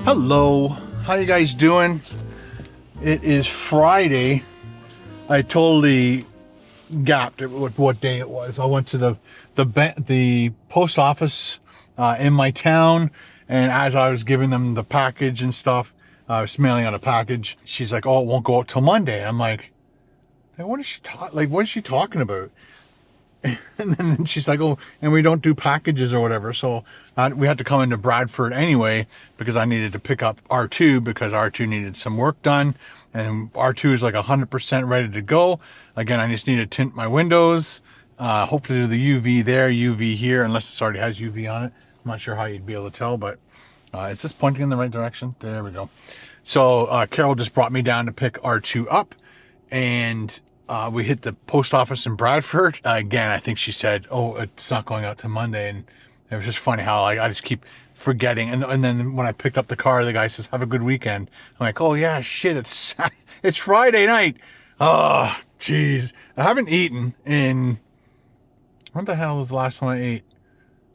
Hello, how you guys doing? It is Friday. I totally gapped at what day it was. I went to the post office in my town, and as I was giving them the package and stuff, I was mailing out a package. She's like, "Oh, it won't go out till Monday." I'm like, "What is she what is she talking about?" And then she's like, "Oh, and we don't do packages or whatever." So we had to come into Bradford anyway because I needed to pick up R2 because R2 needed some work done, and R2 is like 100% ready to go. Again, I just need to tint my windows. Hopefully do the UV there, UV here, unless it already has UV on it. I'm not sure how you'd be able to tell, but it's just pointing in the right direction. There we go. So Carol just brought me down to pick R2 up, and we hit the post office in Bradford. Again, I think she said, "Oh, it's not going out to Monday." And it was just funny how I just keep forgetting. And then when I picked up the car, the guy says, "Have a good weekend." I'm like, "Oh yeah, shit, it's Friday night." Oh, jeez. I haven't eaten in, what the hell was the last time I ate?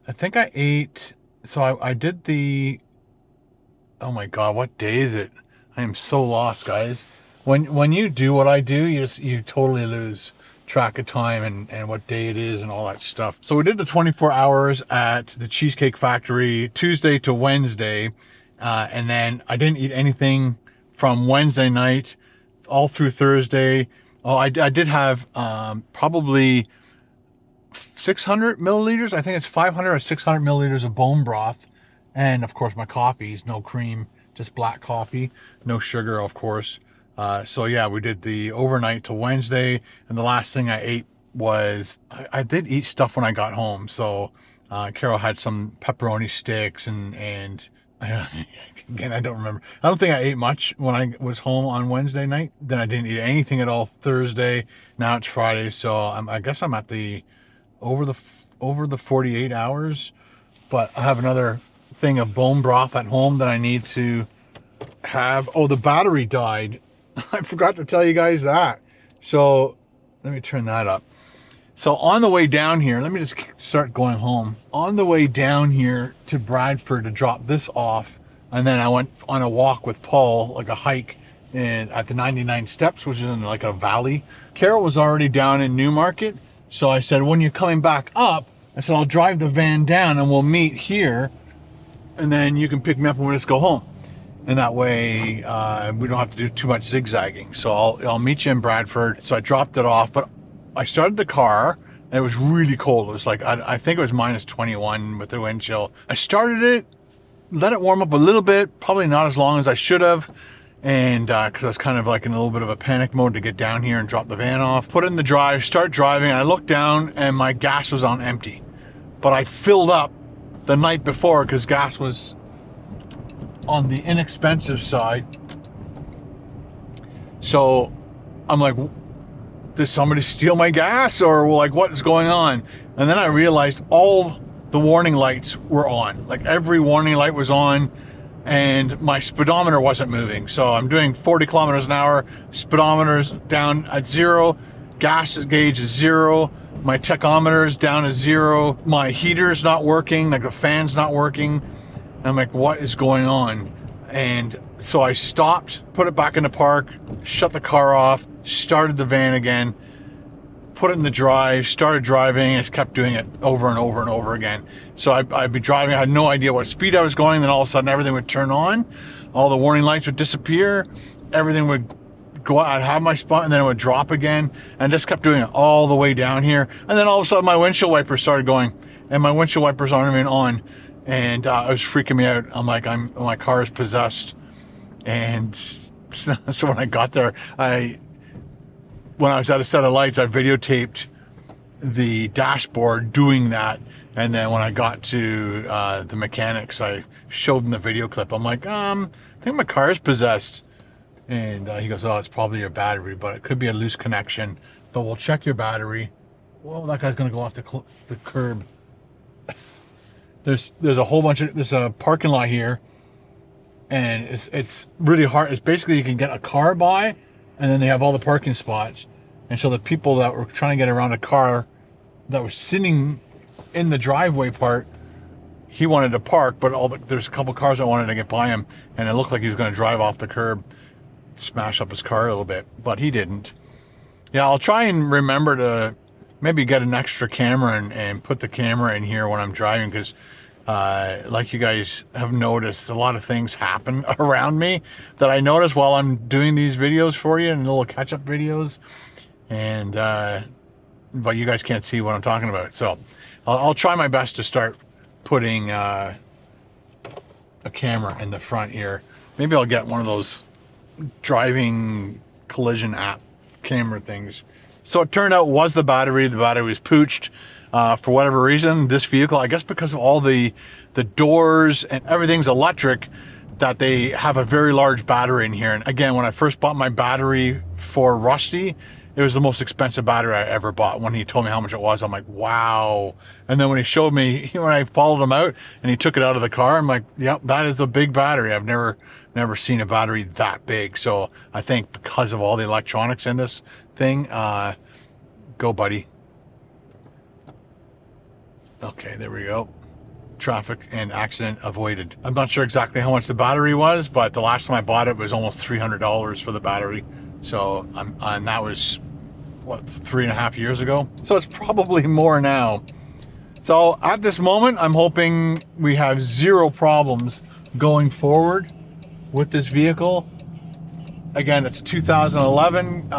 I think I ate, so I did the, oh my God, what day is it? I am so lost, guys. When you do what I do, you totally lose track of time and what day it is and all that stuff. So we did the 24 hours at the Cheesecake Factory Tuesday to Wednesday, and then I didn't eat anything from Wednesday night all through Thursday. Oh, I did have probably 600 milliliters. I think it's 500 or 600 milliliters of bone broth, and of course my coffees, no cream, just black coffee, no sugar, of course. So yeah, we did the overnight to Wednesday, and the last thing I ate was, I did eat stuff when I got home. So Carol had some pepperoni sticks and again, I don't remember. I don't think I ate much when I was home on Wednesday night. Then I didn't eat anything at all Thursday. Now it's Friday, so I guess I'm at the over the 48 hours. But I have another thing of bone broth at home that I need to have. Oh, the battery died. I forgot to tell you guys that. So let me turn that up. So on the way down here, let me just start going home. On the way down here to Bradford to drop this off, and then I went on a walk with Paul, like a hike at the 99 steps, which is in like a valley. Carol was already down in Newmarket. So I said, when you're coming back up, I said, I'll drive the van down and we'll meet here, and then you can pick me up and we'll just go home. And that way we don't have to do too much zigzagging. So I'll meet you in Bradford. So I dropped it off, but I started the car and it was really cold. It was like, I think it was minus 21 with the wind chill. I started it, let it warm up a little bit, probably not as long as I should have. And because I was kind of like in a little bit of a panic mode to get down here and drop the van off. Put it in the drive, start driving, and I looked down and my gas was on empty. But I filled up the night before because gas was on the inexpensive side. So I'm like, did somebody steal my gas, or like what is going on? And then I realized all the warning lights were on. Like every warning light was on, and my speedometer wasn't moving. So I'm doing 40 kilometers an hour, speedometer's down at 0, gas gauge is 0, my tachometer is down to 0, my heater's not working, like the fan's not working. I'm like, what is going on? And so I stopped, put it back in the park, shut the car off, started the van again, put it in the drive, started driving, and kept doing it over and over and over again. So I'd be driving, I had no idea what speed I was going, then all of a sudden everything would turn on, all the warning lights would disappear, everything would go out, I'd have my spot, and then it would drop again, and just kept doing it all the way down here. And then all of a sudden my windshield wipers started going, and my windshield wipers aren't even on. And it was freaking me out. I'm like, my car is possessed. And so when I got there, when I was at a set of lights, I videotaped the dashboard doing that. And then when I got to the mechanics, I showed them the video clip. I'm like, I think my car is possessed. And he goes, oh, it's probably your battery, but it could be a loose connection. But we'll check your battery. Well, that guy's gonna go off the curb. There's a whole bunch of, there's a parking lot here, and it's really hard. It's basically, you can get a car by, and then they have all the parking spots, And so the people that were trying to get around a car that was sitting in the driveway part, he wanted to park, but there's a couple cars that wanted to get by him, and it looked like he was going to drive off the curb, smash up his car a little bit, but he didn't. Yeah, I'll try and remember to maybe get an extra camera and put the camera in here when I'm driving, because like you guys have noticed, a lot of things happen around me that I notice while I'm doing these videos for you, and little catch-up videos, and but you guys can't see what I'm talking about. So I'll try my best to start putting a camera in the front here. Maybe I'll get one of those driving collision app camera things. So it turned out it was the battery. The battery was pooched for whatever reason. This vehicle, I guess because of all the doors and everything's electric, that they have a very large battery in here. And again, when I first bought my battery for Rusty, it was the most expensive battery I ever bought. When he told me how much it was, I'm like, wow. And then when he showed me, when I followed him out and he took it out of the car, I'm like, yep, that is a big battery. I've never seen a battery that big. So I think because of all the electronics in this thing, go buddy. Okay, there we go. Traffic and accident avoided. I'm not sure exactly how much the battery was, but the last time I bought it was almost $300 for the battery. So and that was what, 3.5 years ago. So it's probably more now. So at this moment, I'm hoping we have zero problems going forward with this vehicle. Again, it's 2011.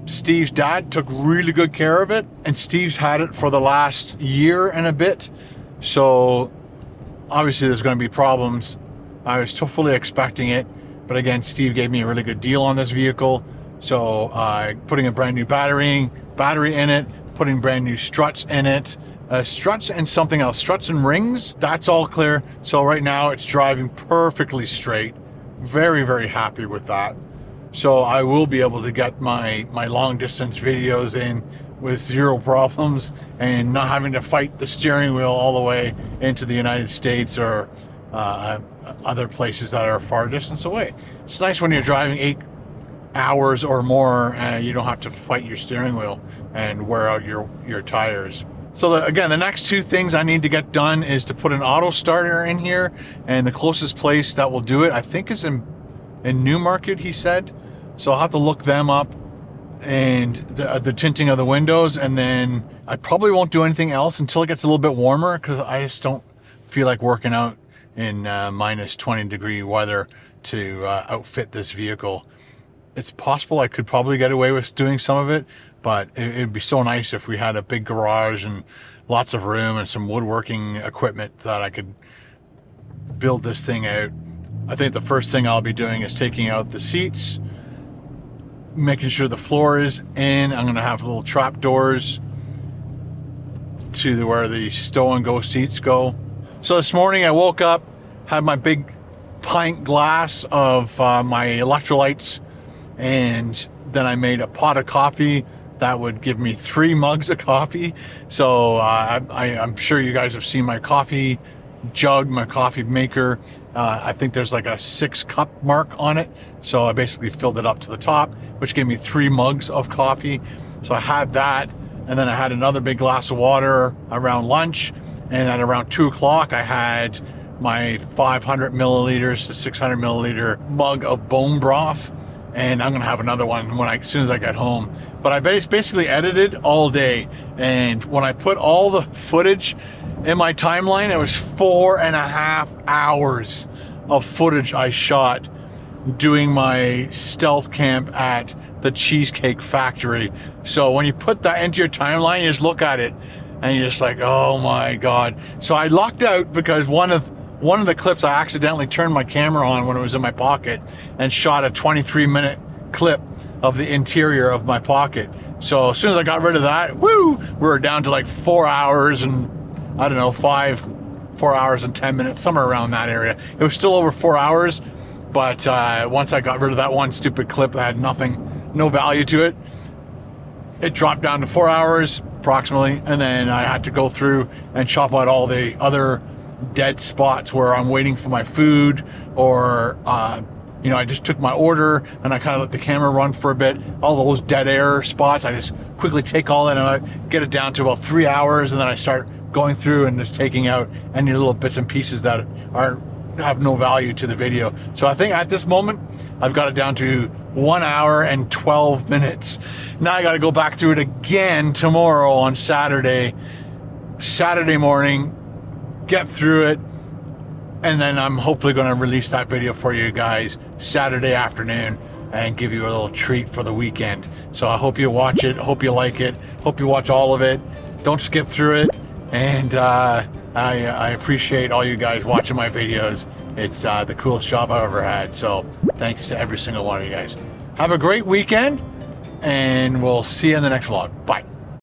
Steve's dad took really good care of it, and Steve's had it for the last year and a bit. So obviously there's going to be problems. I was fully expecting it, but again, Steve gave me a really good deal on this vehicle. So putting a brand new battery in it, putting brand new struts in it, struts and something else, struts and rings, that's all clear. So right now it's driving perfectly straight. Very, very happy with that. So I will be able to get my long distance videos in with zero problems and not having to fight the steering wheel all the way into the United States or other places that are far distance away. It's nice when you're driving 8 hours or more, you don't have to fight your steering wheel and wear out your tires. So again, the next two things I need to get done is to put an auto starter in here, and the closest place that will do it, I think, is in Newmarket, he said. So I'll have to look them up, and the tinting of the windows, and then I probably won't do anything else until it gets a little bit warmer, because I just don't feel like working out in minus 20 degree weather to outfit this vehicle. It's possible I could probably get away with doing some of it, but it'd be so nice if we had a big garage and lots of room and some woodworking equipment that I could build this thing out. I think the first thing I'll be doing is taking out the seats, making sure the floor is in. I'm going to have little trap doors to where the stow and go seats go. So this morning I woke up, had my big pint glass of my electrolytes, and then I made a pot of coffee that would give me 3 mugs of coffee. So I'm sure you guys have seen my coffee jug, my coffee maker. I think there's like a 6-cup mark on it. So I basically filled it up to the top, which gave me 3 mugs of coffee. So I had that, and then I had another big glass of water around lunch, and at around 2 o'clock I had my 500 milliliters to 600 milliliter mug of bone broth, and I'm gonna have another one as soon as I get home. But I basically edited all day, and when I put all the footage in my timeline, it was 4.5 hours of footage I shot doing my stealth camp at the Cheesecake Factory. So when you put that into your timeline, you just look at it and you're just like, oh my God. So I lucked out because one of the clips, I accidentally turned my camera on when it was in my pocket and shot a 23-minute clip of the interior of my pocket. So as soon as I got rid of that, woo, we were down to like 4 hours and, I don't know, 4 hours and 10 minutes, somewhere around that area. It was still over 4 hours, but once I got rid of that one stupid clip that had no value to it, it dropped down to 4 hours approximately, and then I had to go through and chop out all the other dead spots where I'm waiting for my food, or you know, I just took my order and I kind of let the camera run for a bit. All those dead air spots, I just quickly take all in and I get it down to about 3 hours, and then I start going through and just taking out any little bits and pieces that have no value to the video. So I think at this moment, I've got it down to 1 hour and 12 minutes. Now I got to go back through it again tomorrow on Saturday morning, get through it, and then I'm hopefully going to release that video for you guys Saturday afternoon and give you a little treat for the weekend. So I hope you watch it, hope you like it, hope you watch all of it. Don't skip through it. And I appreciate all you guys watching my videos. It's the coolest job I've ever had. So thanks to every single one of you guys. Have a great weekend, and we'll see you in the next vlog. Bye.